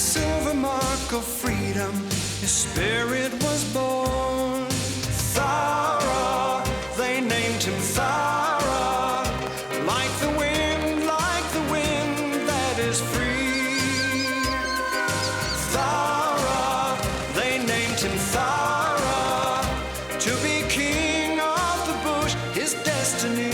silver mark of freedom, his spirit was born. Thowra, they named him Thowra, like the wind that is free. Thowra, they named him Thowra, to be king of the bush, his destiny.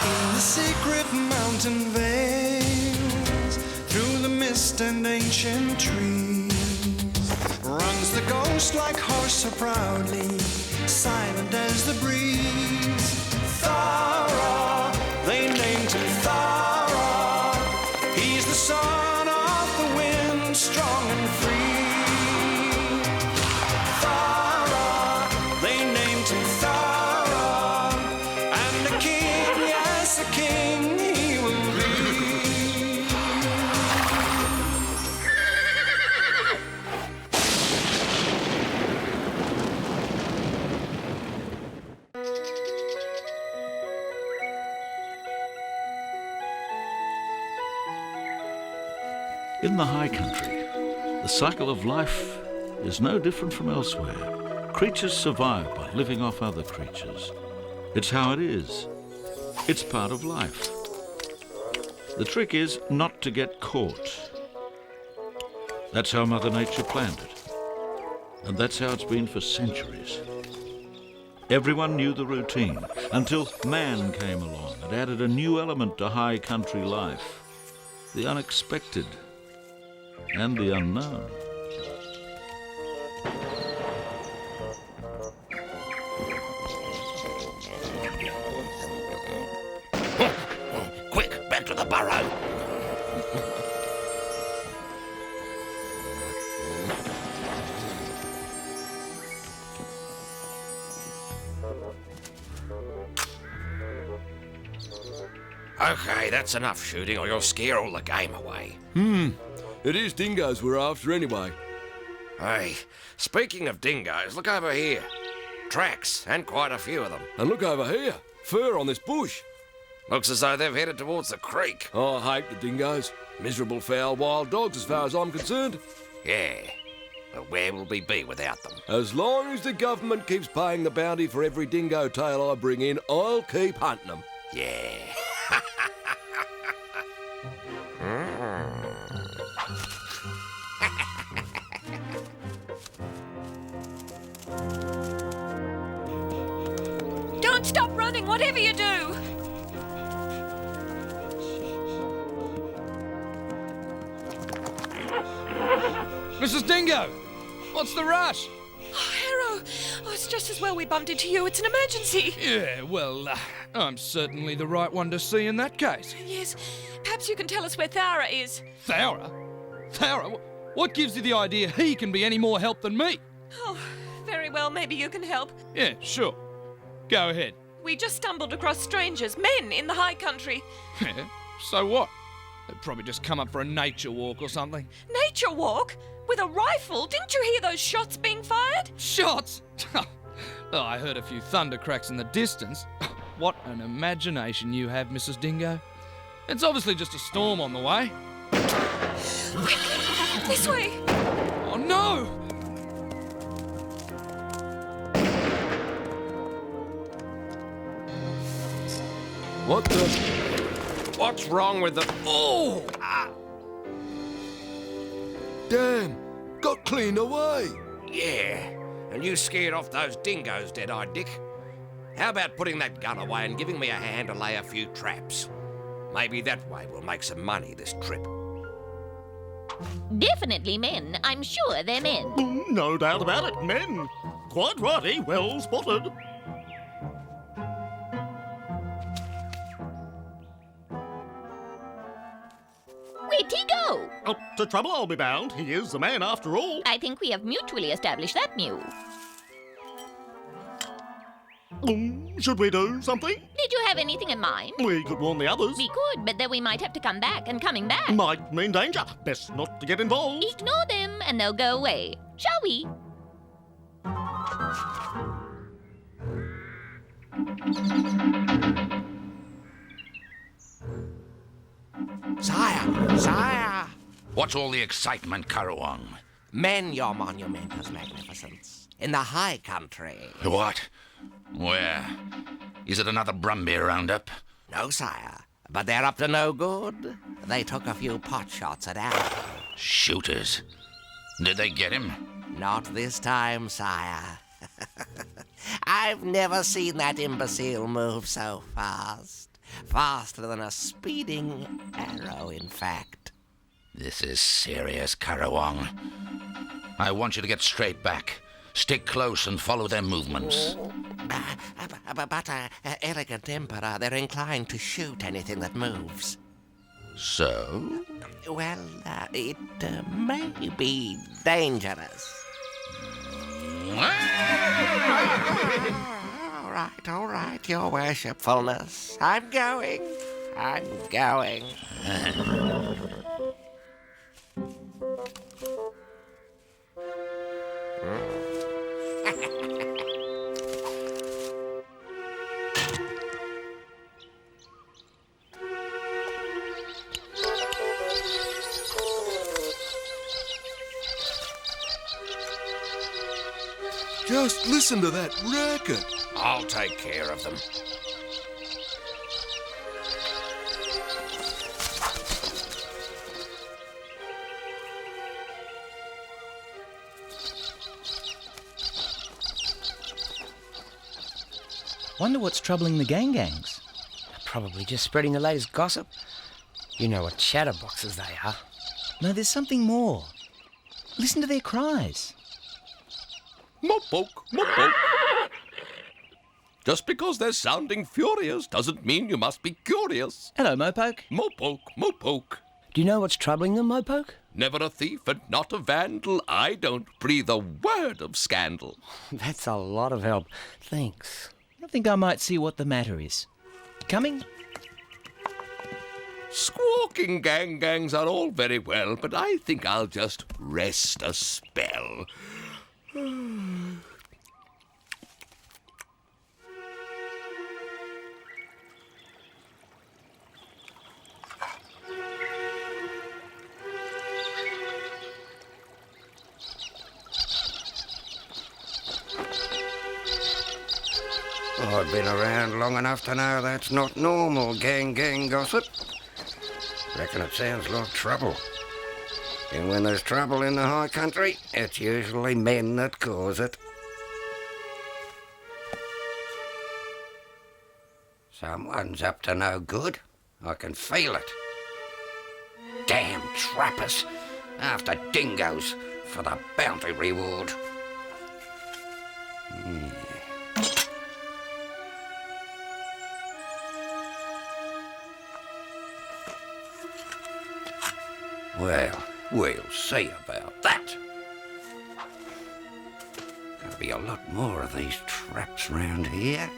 In the secret mountain vales, through the mist and ancient trees, runs the ghost like horse so proudly, silent as the breeze. Thowra, they named him Thowra, he's the son of the wind, strong and free. Thowra, they named him Thowra, and a king, yes, a king he will be. In the high country, the cycle of life is no different from elsewhere. Creatures survive by living off other creatures. It's how it is. It's part of life. The trick is not to get caught. That's how Mother Nature planned it. And that's how it's been for centuries. Everyone knew the routine until man came along and added a new element to high country life. The unexpected and the unknown. Quick, back to the burrow. Okay, that's enough shooting or you'll scare all the game away. It is dingoes we're after anyway. Hey, speaking of dingoes, look over here. Tracks, and quite a few of them. And look over here, fur on this bush. Looks as though they've headed towards the creek. Oh, I hate the dingoes. Miserable, foul, wild dogs as far as I'm concerned. Yeah, but where will we be without them? As long as the government keeps paying the bounty for every dingo tail I bring in, I'll keep hunting them. Yeah. Don't stop running, whatever you do! Mrs. Dingo! What's the rush? Oh, Harrow! Oh, it's just as well we bumped into you. It's an emergency. Yeah, well, I'm certainly the right one to see in that case. Yes, perhaps you can tell us where Thowra is. Thowra? Thowra? What gives you the idea he can be any more help than me? Oh, very well, maybe you can help. Yeah, sure. Go ahead. We just stumbled across strangers, men in the high country. Yeah, so what? They'd probably just come up for a nature walk or something. Nature walk? With a rifle? Didn't you hear those shots being fired? Shots? Oh, I heard a few thunder cracks in the distance. What an imagination you have, Mrs. Dingo. It's obviously just a storm on the way. Quick! This way! Oh, no! What the? What's wrong with the... Oh! Damn, got clean away. Yeah, and you scared off those dingoes, Dead-Eyed Dick. How about putting that gun away and giving me a hand to lay a few traps? Maybe that way we'll make some money this trip. Definitely men. I'm sure they're men. No doubt about it, men. Quite righty, well spotted. Where'd he go? Up to trouble, I'll be bound. He is the man after all. I think we have mutually established that new. Should we do something? Did you have anything in mind? We could warn the others. We could, but then we might have to come back, and coming back Might mean danger. Best not to get involved. ignore them and they'll go away. Shall we? Sire! Sire! What's all the excitement, Karawang? Men, your monumentous magnificence. In the high country. What? Where? Is it another Brumby roundup? No, sire. But they're up to no good. They took a few pot shots at Al. Shooters. Did they get him? Not this time, sire. I've never seen that imbecile move so fast. Faster than a speeding arrow, in fact. This is serious, Karawang. I want you to get straight back. Stick close and follow their movements. But, elegant Emperor, they're inclined to shoot anything that moves. So? Well, it may be dangerous. All right, your worshipfulness. I'm going. Just listen to that racket. I'll take care of them. Wonder what's troubling the gangs. Probably just spreading the latest gossip. You know what chatterboxes they are. No, there's something more. Listen to their cries. Mopoke, mopoke. Just because they're sounding furious doesn't mean you must be curious. Hello, Mopoke. Mopoke, mopoke. Do you know what's troubling them, Mopoke? Never a thief and not a vandal. I don't breathe a word of scandal. That's a lot of help. Thanks. I think I might see what the matter is. Coming? Squawking gangs are all very well, but I think I'll just rest a spell. I've been around long enough to know that's not normal gang gossip. Reckon it sounds like trouble. And when there's trouble in the high country, it's usually men that cause it. Someone's up to no good. I can feel it. Damn trappers. After dingoes for the bounty reward. Well, we'll see about that. Gonna be a lot more of these traps round here.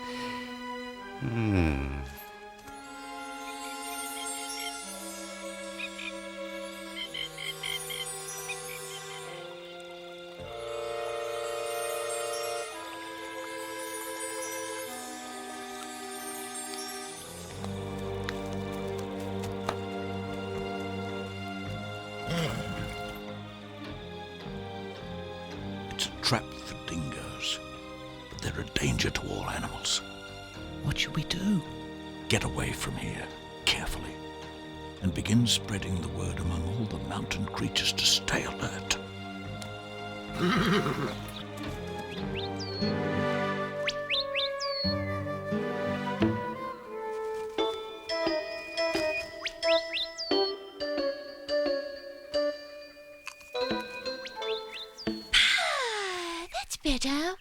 It's a trap for dingoes, but they're a danger to all animals. What should we do? Get away from here, carefully, and begin spreading the word among all the mountain creatures to stay alert. That's better.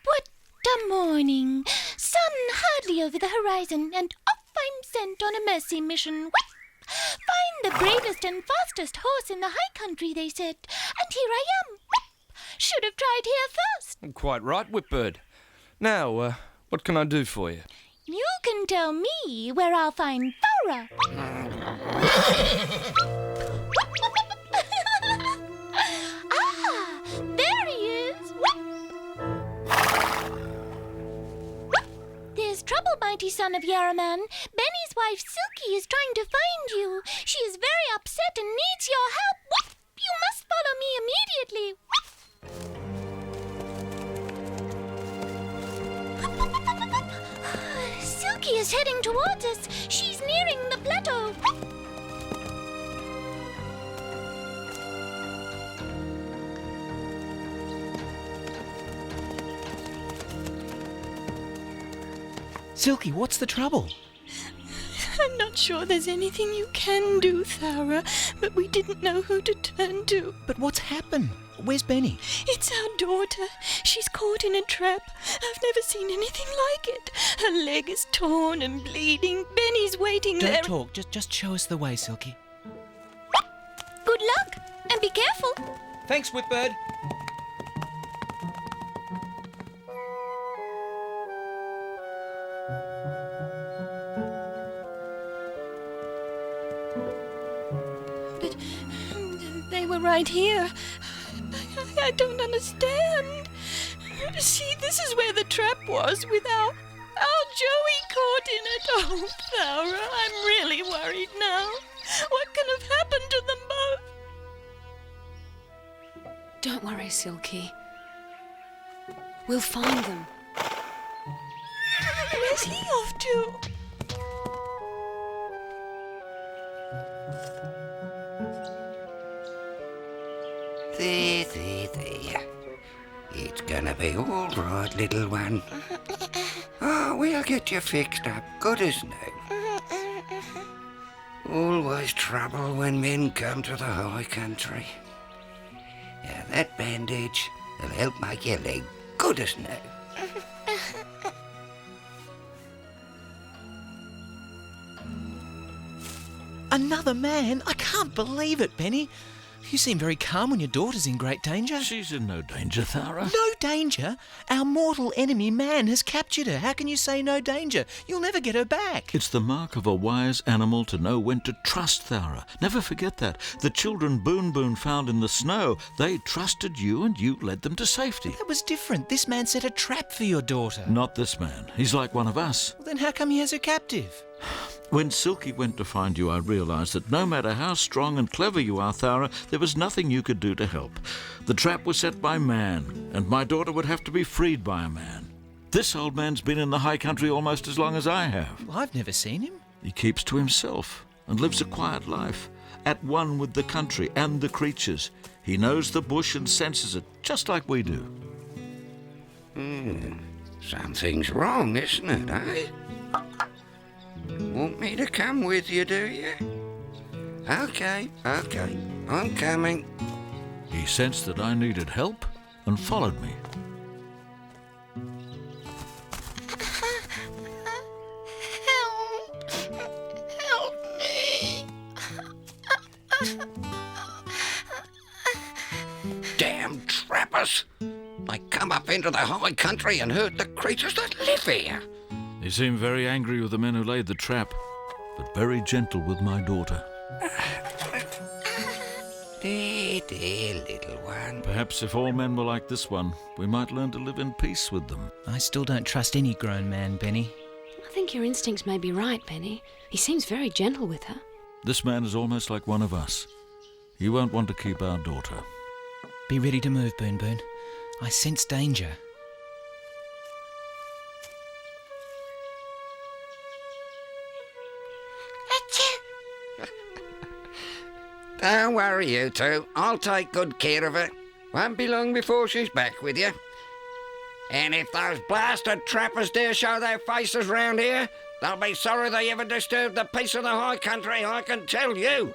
What a morning. Sun hardly over the horizon, and off I'm sent on a mercy mission. Find the bravest and fastest horse in the high country, they said. And here I am. Should have tried here first. Quite right, Whipbird. Now, what can I do for you? You can tell me where I'll find Thowra. Ah, there he is. There's trouble, mighty son of Yarraman. Benni's wife Silky is trying to find you. She is very upset and needs your help. Whoop! You must follow me immediately. Silky is heading towards us. She's nearing the plateau. Silky, what's the trouble? I'm not sure there's anything you can do, Thowra, but we didn't know who to turn to. But what's happened? Where's Benni? It's our daughter. She's caught in a trap. I've never seen anything like it. Her leg is torn and bleeding. Benni's waiting there. Don't talk. Just show us the way, Silky. Good luck, and be careful. Thanks, Whipbird. But they were right here. I don't understand. See, this is where the trap was with our Joey caught in it. Oh, Thowra, I'm really worried now. What can have happened to them both? Don't worry, Silky. We'll find them. Where's he off to? There. It's gonna be all right, little one. Oh, we'll get you fixed up, good as new. Always trouble when men come to the high country. Now, that bandage will help make your leg good as new. Another man? I can't believe it, Benni. You seem very calm when your daughter's in great danger. She's in no danger, Thowra. No danger? Our mortal enemy man has captured her. How can you say no danger? You'll never get her back. It's the mark of a wise animal to know when to trust, Thowra. Never forget that. The children Boon found in the snow, they trusted you and you led them to safety. That was different. This man set a trap for your daughter. Not this man. He's like one of us. Well, then how come he has her captive? When Silky went to find you, I realised that no matter how strong and clever you are, Thowra, there was nothing you could do to help. The trap was set by man, and my daughter would have to be freed by a man. This old man's been in the high country almost as long as I have. Well, I've never seen him. He keeps to himself and lives a quiet life, at one with the country and the creatures. He knows the bush and senses it, just like we do. Something's wrong, isn't it, eh? Want me to come with you, do you? Okay, I'm coming. He sensed that I needed help and followed me. Help me. Damn trappers! They come up into the high country and hurt the creatures that live here. He seemed very angry with the men who laid the trap, but very gentle with my daughter. Dear little one. Perhaps if all men were like this one, we might learn to live in peace with them. I still don't trust any grown man, Benni. I think your instincts may be right, Benni. He seems very gentle with her. This man is almost like one of us. He won't want to keep our daughter. Be ready to move, Boon. I sense danger. Don't worry, you two. I'll take good care of her. Won't be long before she's back with you. And if those blasted trappers dare show their faces round here, they'll be sorry they ever disturbed the peace of the high country, I can tell you.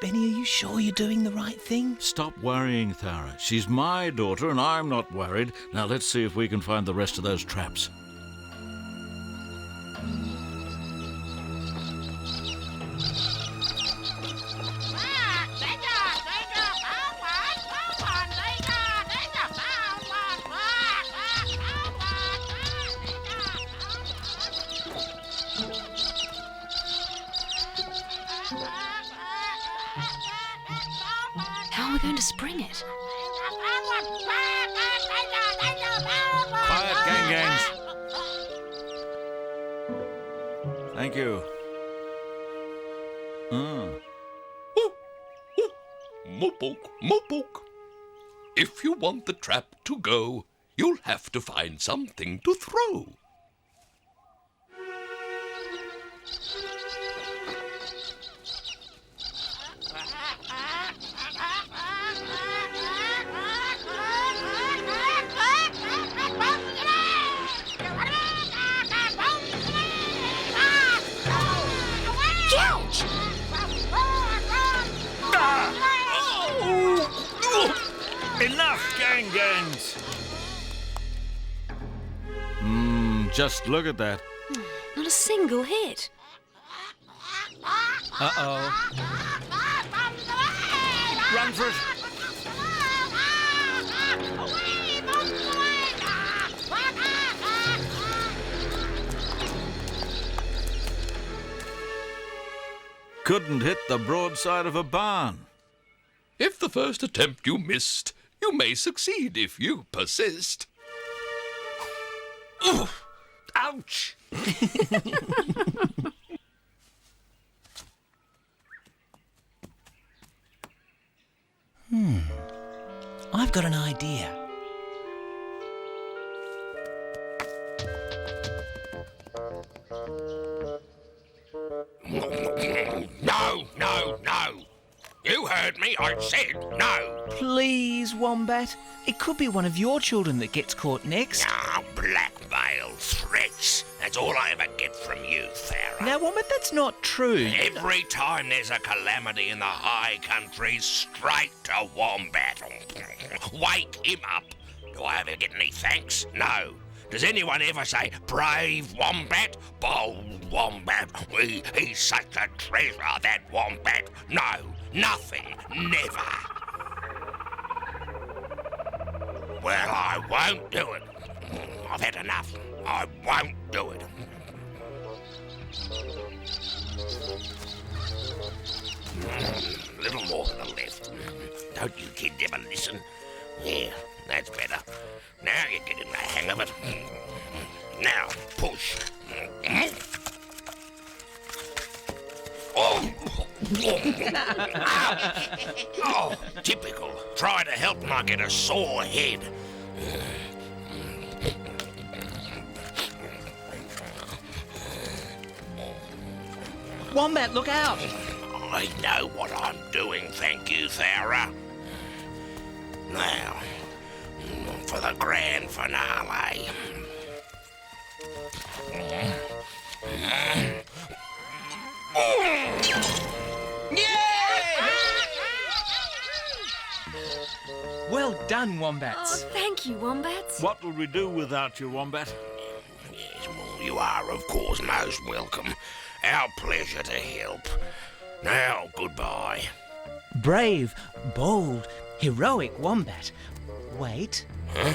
Benni, are you sure you're doing the right thing? Stop worrying, Thowra. She's my daughter and I'm not worried. Now let's see if we can find the rest of those traps. How are we going to spring it? Quiet, gangs. Thank you. Mopok, Mopok. If you want the trap to go, you'll have to find something to throw. Enough, gangs! Just look at that. Not a single hit. Uh-oh. Run for it! Couldn't hit the broadside of a barn. If the first attempt you missed, you may succeed if you persist. Oof. Ouch! I've got an idea. No, no, no. You heard me. I said no. Please, Wombat. It could be one of your children that gets caught next. Ah, blackmail, threats. That's all I ever get from you, Thowra. Now, Wombat, that's not true. Every time there's a calamity in the high country, straight to Wombat. Wake him up. Do I ever get any thanks? No. Does anyone ever say, brave Wombat, bold Wombat? He's such a treasure, that Wombat. No, nothing, never. Well, I won't do it. I've had enough. I won't do it. A little more to the left. Don't you kids ever listen? Yeah, that's better. Now you're getting the hang of it. Now, push. Oh, typical. Try to help and I get a sore head. Wombat, look out! I know what I'm doing, thank you, Thowra. Now, for the grand finale. Well done, Wombats. Oh, thank you, Wombats. What will we do without you, Wombat? Yes, well, you are, of course, most welcome. Our pleasure to help. Now, goodbye. Brave, bold, heroic Wombat. Wait. Huh?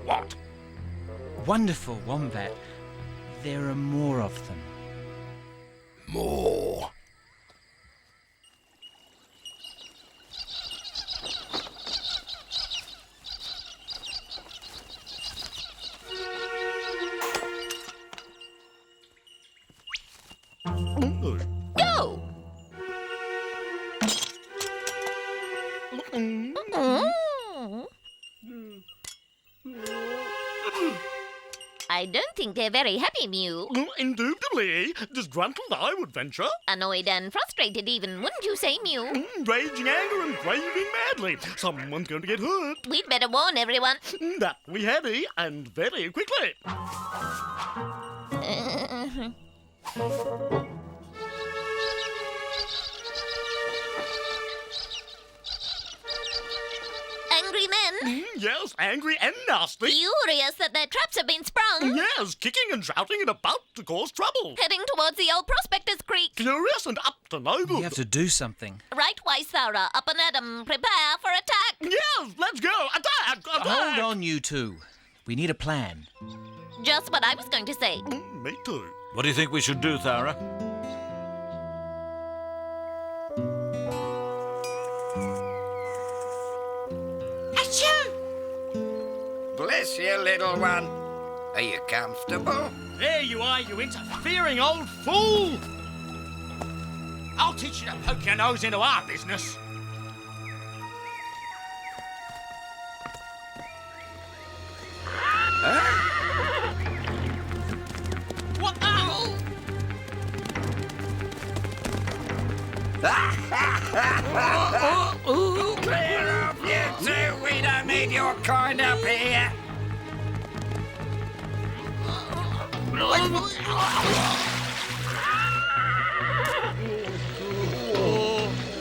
What? Wonderful Wombat. There are more of them. More? Go! I don't think they're very happy, Mew. Indubitably. Disgruntled, I would venture. Annoyed and frustrated even, wouldn't you say, Mew? Raging anger and raving madly. Someone's going to get hurt. We'd better warn everyone. That we had, and very quickly. Angry men? Yes, angry and nasty. Furious that their traps have been sprung. Yes, kicking and shouting and about to cause trouble. Heading towards the old Prospector's Creek. Furious and up to no good. You have to do something. Right wise, Thowra. Up and at 'em. Prepare for attack. Yes, let's go. Attack! Attack! Hold on, you two. We need a plan. Just what I was going to say. Me too. What do you think we should do, Thowra? Bless you, little one. Are you comfortable? There you are, you interfering old fool! I'll teach you to poke your nose into our business. What the hell? Clear off, you two! We don't need your kind up here!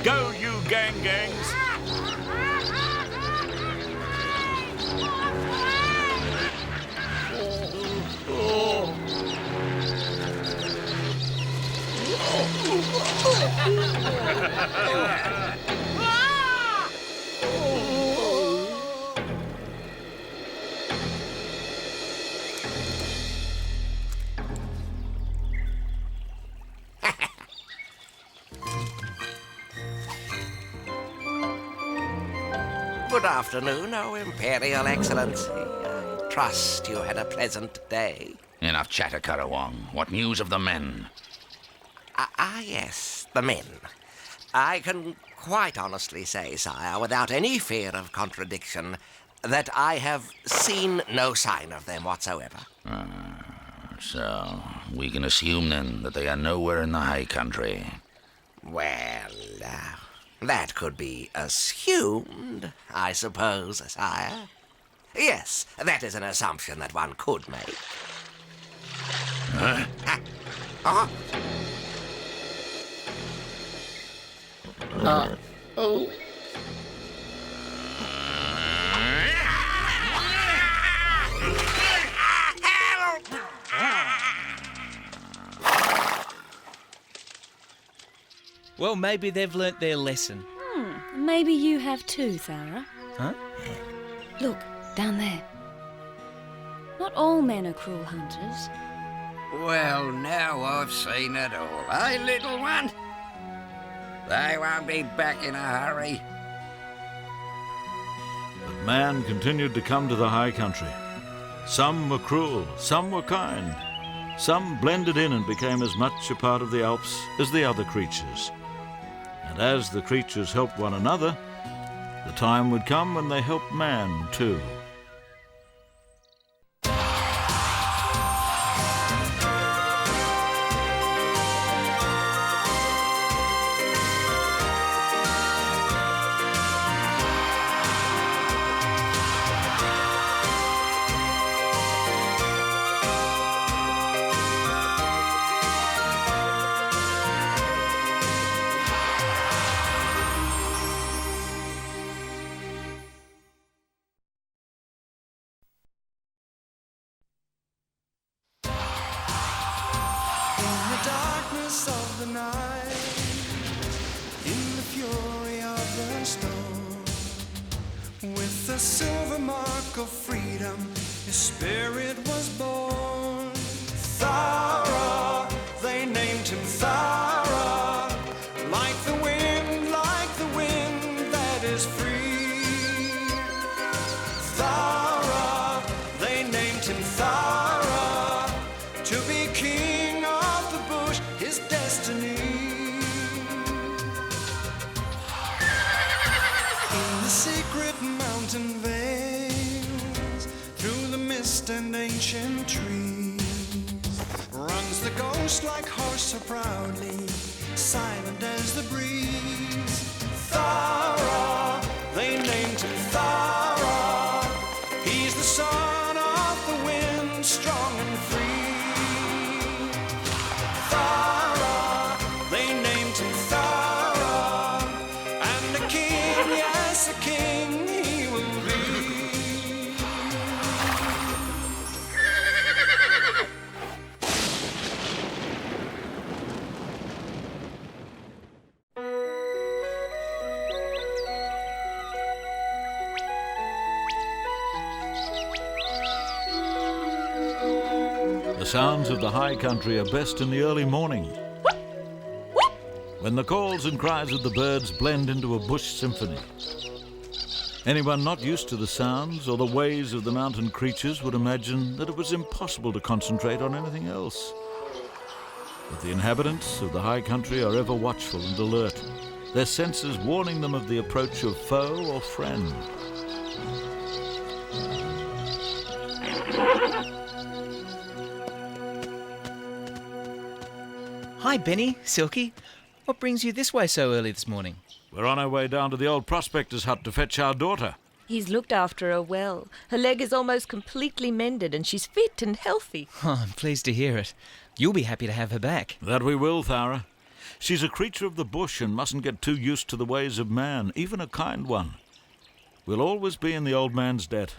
Go, you gangs! Good afternoon, O Imperial Excellency. I trust you had a pleasant day. Enough chatter, Karawong. What news of the men? Yes, the men. I can quite honestly say, sire, without any fear of contradiction, that I have seen no sign of them whatsoever. So, we can assume then that they are nowhere in the high country. Well, that could be assumed, I suppose, sire. Yes, that is an assumption that one could make. Huh? Oh. Well, maybe they've learnt their lesson. Maybe you have too, Thowra. Huh? Look, down there. Not all men are cruel hunters. Well, now I've seen it all, eh, little one? They won't be back in a hurry. But man continued to come to the high country. Some were cruel, some were kind. Some blended in and became as much a part of the Alps as the other creatures. And as the creatures helped one another, the time would come when they helped man too. Of the night, in the fury of the storm, with the silver mark of freedom, his spirit was born. Thowra, they named him Thowra, like the wind that is free. Thowra, they named him Thowra, to be king of the bush, his destiny. In the secret mountain vales, through the mist and ancient trees, runs the ghost like horse so proudly, silent as the breeze. Thowra, they named him Thowra, he's the son of the wind, strong and free. Thowra, they named him Thowra, and a king, yes, a king he will be. The sounds of the high country are best in the early morning, when the calls and cries of the birds blend into a bush symphony. Anyone not used to the sounds or the ways of the mountain creatures would imagine that it was impossible to concentrate on anything else. But the inhabitants of the high country are ever watchful and alert, their senses warning them of the approach of foe or friend. Hi, Benni, Silky. What brings you this way so early this morning? We're on our way down to the old Prospector's hut to fetch our daughter. He's looked after her well. Her leg is almost completely mended and she's fit and healthy. Oh, I'm pleased to hear it. You'll be happy to have her back. That we will, Thowra. She's a creature of the bush and mustn't get too used to the ways of man, even a kind one. We'll always be in the old man's debt.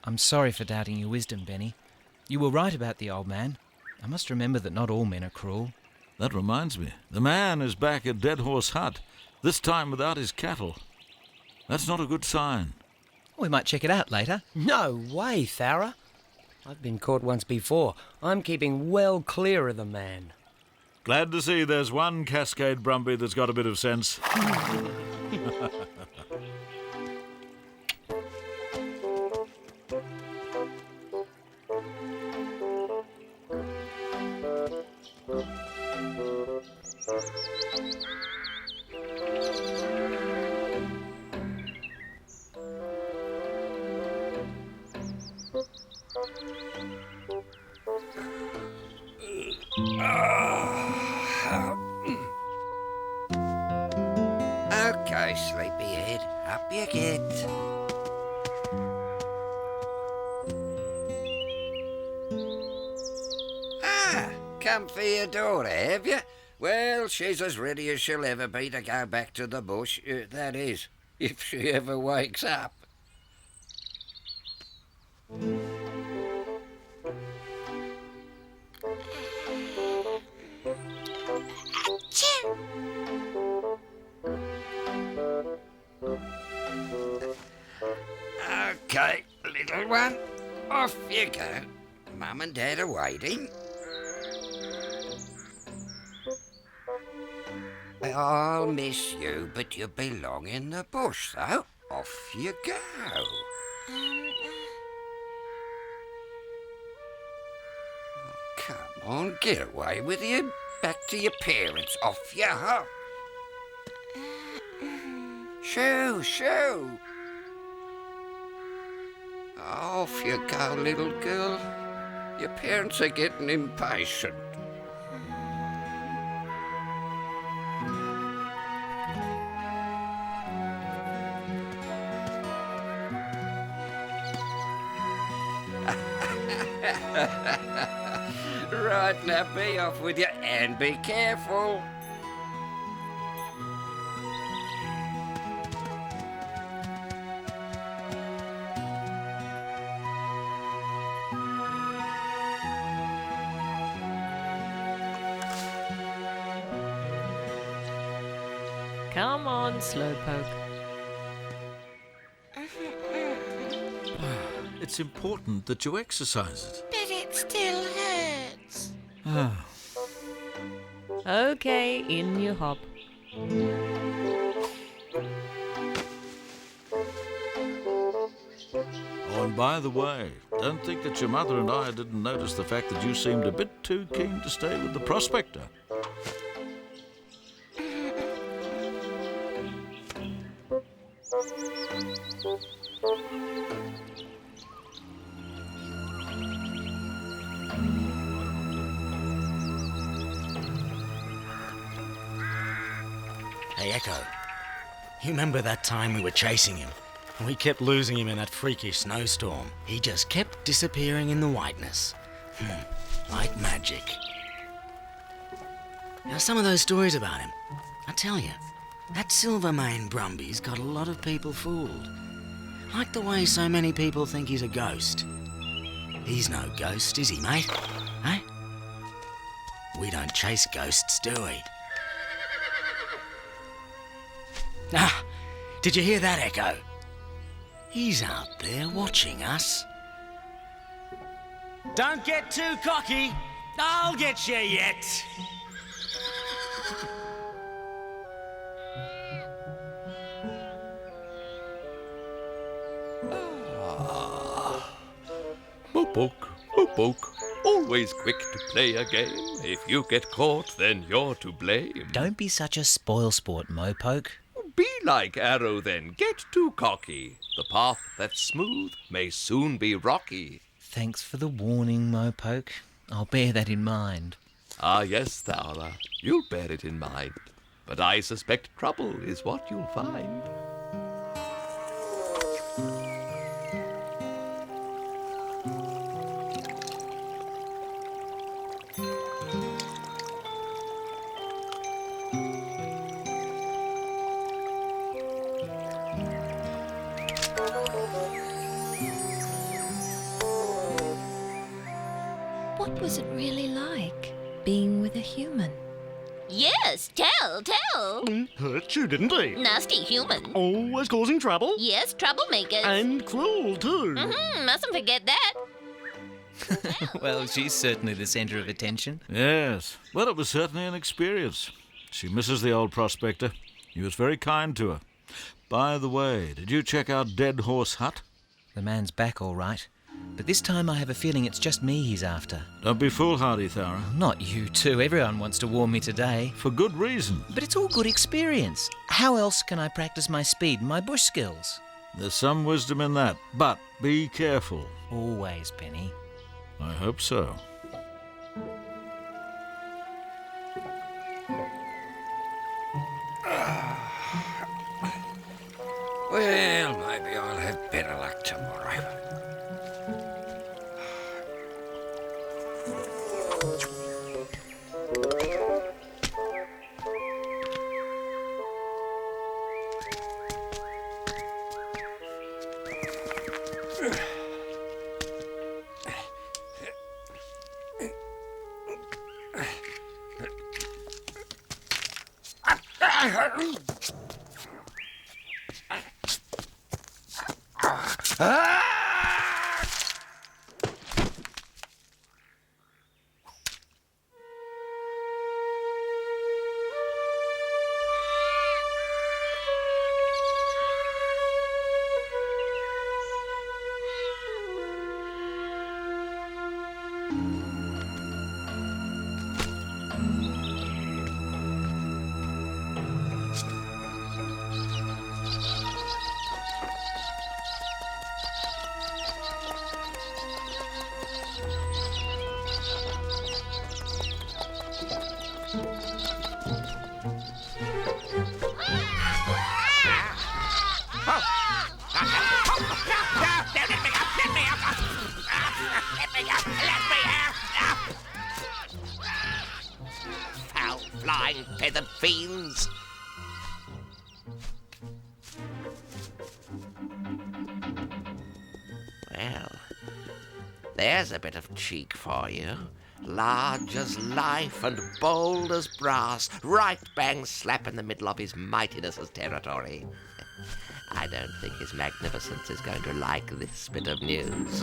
I'm sorry for doubting your wisdom, Benni. You were right about the old man. I must remember that not all men are cruel. That reminds me. The man is back at Dead Horse Hut, this time without his cattle. That's not a good sign. We might check it out later. No way, Thowra. I've been caught once before. I'm keeping well clear of the man. Glad to see there's one Cascade Brumby that's got a bit of sense. Okay, sleepyhead, up you get. Come for your daughter, have you? Well, she's as ready as she'll ever be to go back to the bush. That is, if she ever wakes up. Okay, little one, off you go. Mum and Dad are waiting. I'll miss you, but you belong in the bush, so off you go. Come on, get away with you. Back to your parents. Off you hop. Shoo, shoo. Off you go, little girl. Your parents are getting impatient. Right, now be off with you and be careful. Come on, Slowpoke. It's important that you exercise it. But it still hurts. Okay, in you hop. Oh, and by the way, don't think that your mother and I didn't notice the fact that you seemed a bit too keen to stay with the Prospector. Hey, Echo. You remember that time we were chasing him? We kept losing him in that freakish snowstorm. He just kept disappearing in the whiteness. Like magic. Now, some of those stories about him, I tell you, that Silver Brumby's got a lot of people fooled. Like the way so many people think he's a ghost. He's no ghost, is he, mate? Eh? We don't chase ghosts, do we? Ah, did you hear that, Echo? He's out there watching us. Don't get too cocky. I'll get you yet. a poke. Always quick to play a game. If you get caught, then you're to blame. Don't be such a spoilsport, Mopoke. Be like Arrow then, get too cocky. The path that's smooth may soon be rocky. Thanks for the warning, Mopoke. I'll bear that in mind. Ah yes, Thowra, you'll bear it in mind. But I suspect trouble is what you'll find. What was it really like, being with a human? Yes, tell. Hurt you, didn't he? Nasty human. Always causing trouble? Yes, troublemakers. And cruel, too. Mustn't forget that. Well, she's certainly the centre of attention. Yes. Well, it was certainly an experience. She misses the old Prospector. He was very kind to her. By the way, did you check out Dead Horse Hut? The man's back all right. But this time I have a feeling it's just me he's after. Don't be foolhardy, Thowra. Not you too. Everyone wants to warn me today. For good reason. But it's all good experience. How else can I practice my speed and my bush skills? There's some wisdom in that, but be careful. Always, Benni. I hope so. Well, maybe I'll have better luck tomorrow. Foul-flying feathered fiends! Well, there's a bit of cheek for you. Large as life and bold as brass, right bang slap in the middle of his mightiness's territory. I don't think His Magnificence is going to like this bit of news.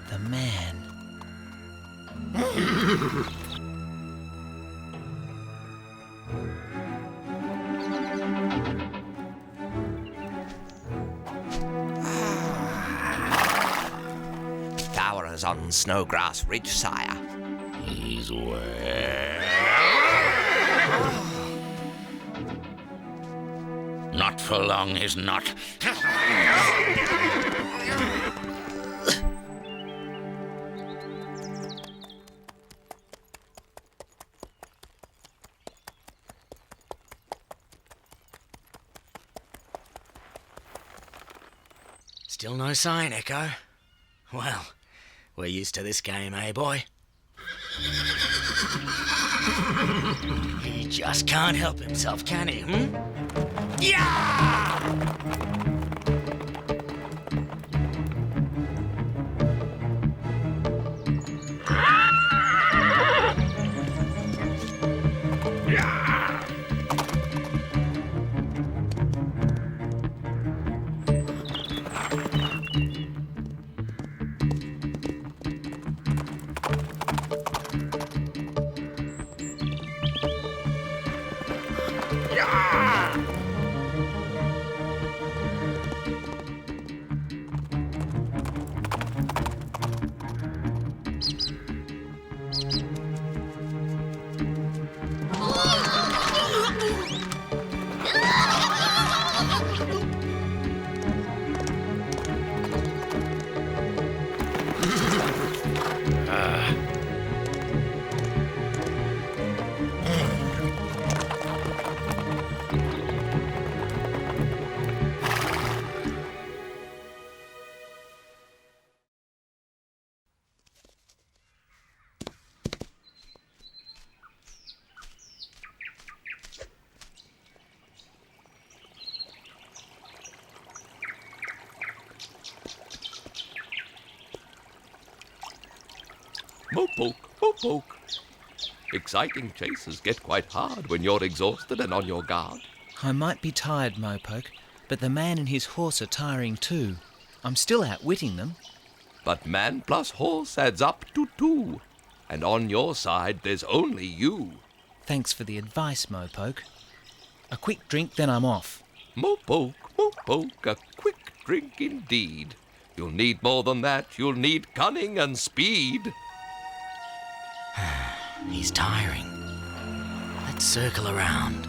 The man. Thowra's on Snowgrass Ridge, sire. He's well. Not for long, he's not. Still no sign, Echo. Well, we're used to this game, eh, boy? He just can't help himself, can he, Yeah! Mopoke, mopoke. Exciting chases get quite hard when you're exhausted and on your guard. I might be tired, Mopoke, but the man and his horse are tiring too. I'm still outwitting them. But man plus horse adds up to 2. And on your side, there's only you. Thanks for the advice, Mopoke. A quick drink, then I'm off. Mopoke, mopoke, a quick drink indeed. You'll need more than that. You'll need cunning and speed. He's tiring. Let's circle around.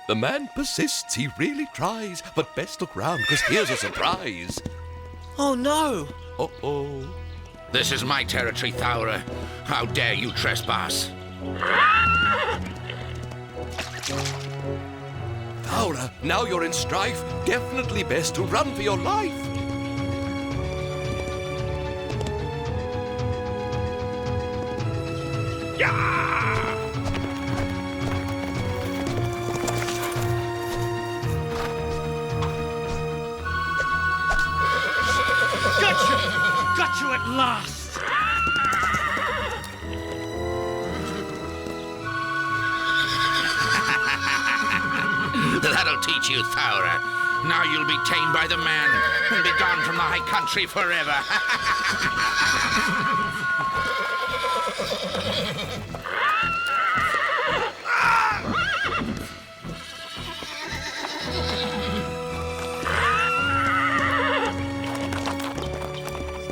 The man persists, he really tries, but best look round, 'cause here's a surprise. Oh no! Uh-oh. This is my territory, Thowra. How dare you trespass? Thowra, now you're in strife. Definitely best to run for your life. Got you at last! That'll teach you, Thowra. Now you'll be tamed by the man and be gone from the high country forever.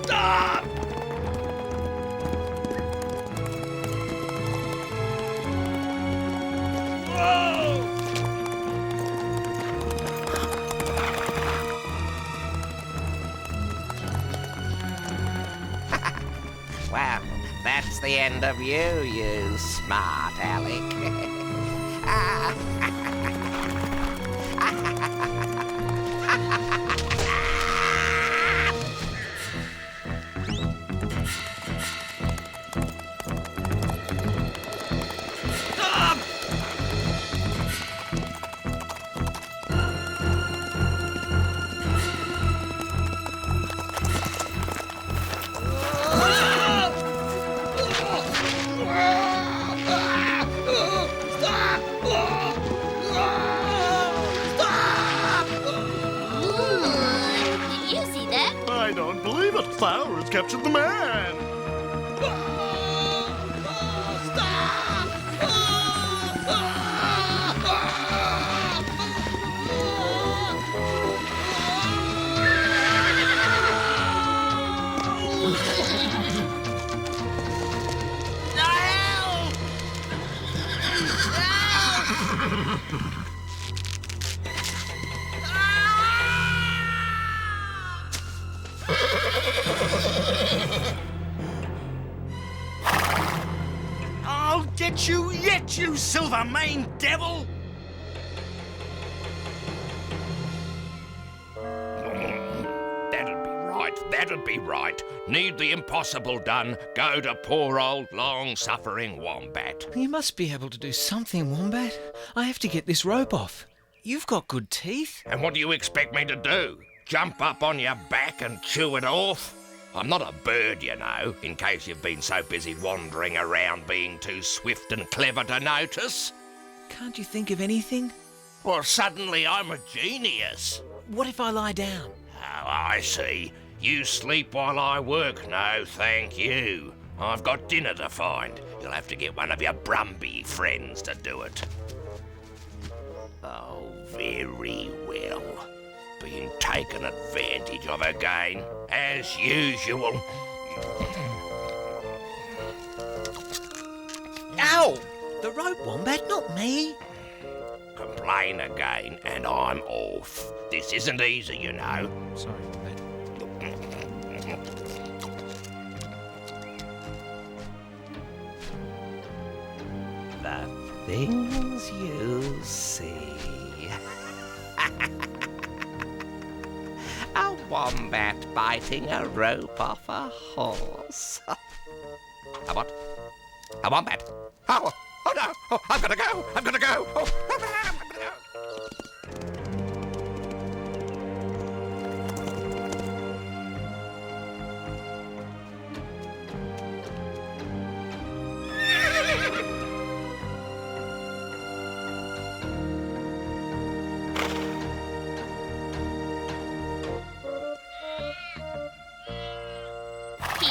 Stop! Well, that's the end of you, you smart Alec. I don't believe it. Thowra has captured the man. I'll get you yet, you silver-maned devil! That'd be right. Need the impossible done, go to poor old long-suffering Wombat. You must be able to do something, Wombat. I have to get this rope off. You've got good teeth. And what do you expect me to do? Jump up on your back and chew it off? I'm not a bird, you know, in case you've been so busy wandering around being too swift and clever to notice. Can't you think of anything? Well, suddenly I'm a genius. What if I lie down? Oh, I see. You sleep while I work. No, thank you. I've got dinner to find. You'll have to get one of your Brumby friends to do it. Oh, very well. Being taken advantage of again, as usual. Ow! The rope, Wombat, not me. Complain again, and I'm off. This isn't easy, you know. Sorry, Wombat. The things you see. A wombat biting a rope off a horse. A what? A wombat? Oh no! Oh, I've got to go! I've got to go! Oh, I've got to go!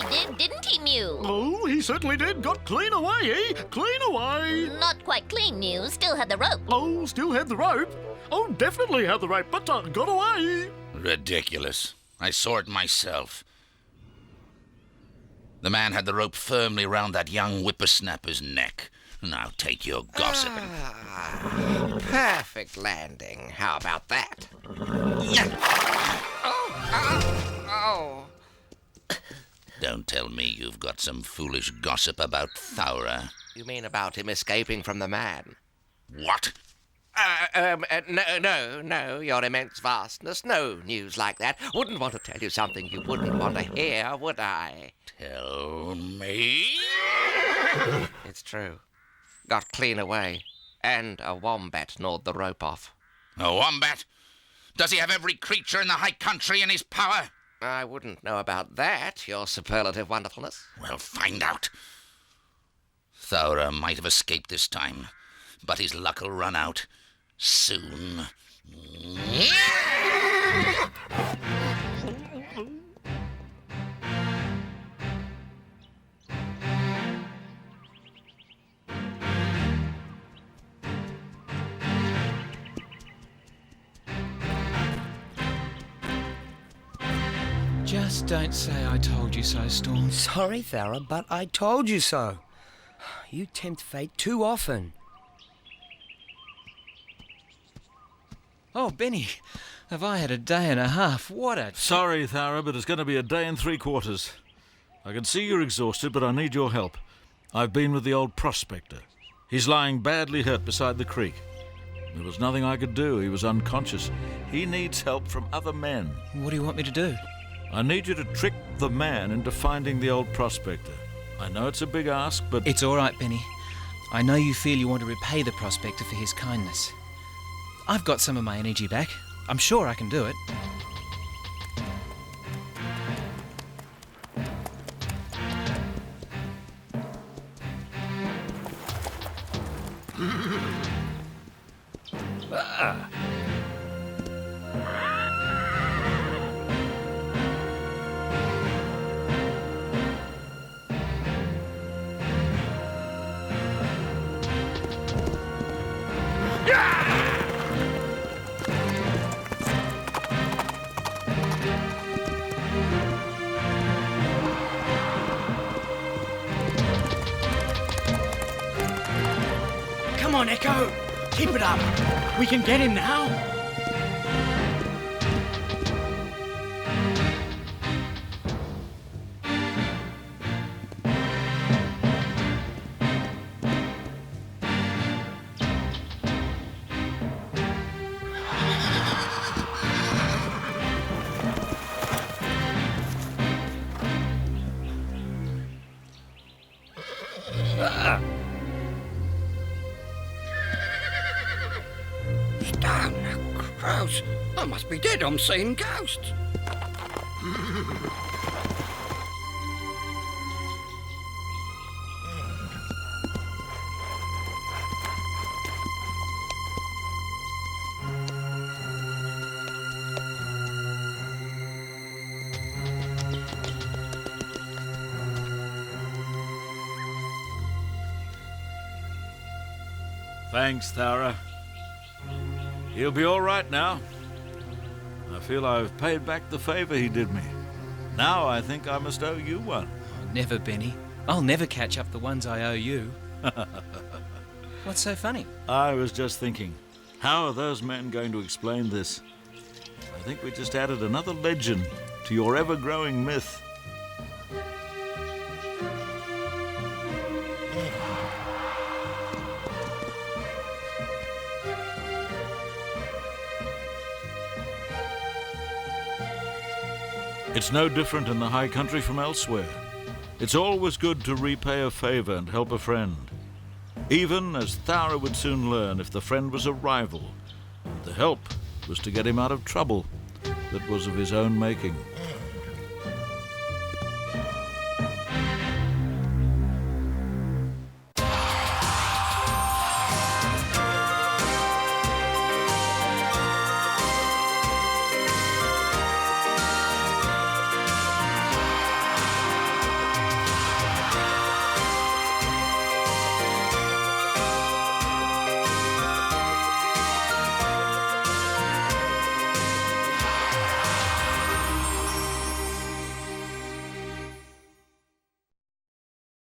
He did, didn't he, Mew? Oh, he certainly did. Got clean away, eh? Clean away. Not quite clean, Mew. Still had the rope. Oh, still had the rope. Oh, definitely had the rope, but got away. Ridiculous. I saw it myself. The man had the rope firmly round that young whippersnapper's neck. Now take your gossip and... Perfect landing. How about that? Oh. Don't tell me you've got some foolish gossip about Thowra. You mean about him escaping from the man? What? No, your immense vastness. No news like that. Wouldn't want to tell you something you wouldn't want to hear, would I? Tell me? It's true. Got clean away. And a wombat gnawed the rope off. A wombat? Does he have every creature in the high country in his power? I wouldn't know about that, your superlative wonderfulness. Well, find out. Thowra might have escaped this time, but his luck will run out soon. Just don't say I told you so, Storm. Sorry, Thowra, but I told you so. You tempt fate too often. Oh, Benni, have I had a day and a half? What a... Sorry, Thowra, but it's going to be a day and 3/4. I can see you're exhausted, but I need your help. I've been with the old Prospector. He's lying badly hurt beside the creek. There was nothing I could do. He was unconscious. He needs help from other men. What do you want me to do? I need you to trick the man into finding the old Prospector. I know it's a big ask, but... It's all right, Benni. I know you feel you want to repay the Prospector for his kindness. I've got some of my energy back. I'm sure I can do it. Come on, Echo. Keep it up. We can get him now. Damn the crows. I must be dead. I'm seeing ghosts. Thanks, Thowra. He'll be all right now. I feel I've paid back the favour he did me. Now I think I must owe you one. Oh, never, Benni. I'll never catch up the ones I owe you. What's so funny? I was just thinking, how are those men going to explain this? I think we just added another legend to your ever-growing myth. It's no different in the high country from elsewhere. It's always good to repay a favour and help a friend. Even, as Thowra would soon learn, if the friend was a rival. The help was to get him out of trouble that was of his own making.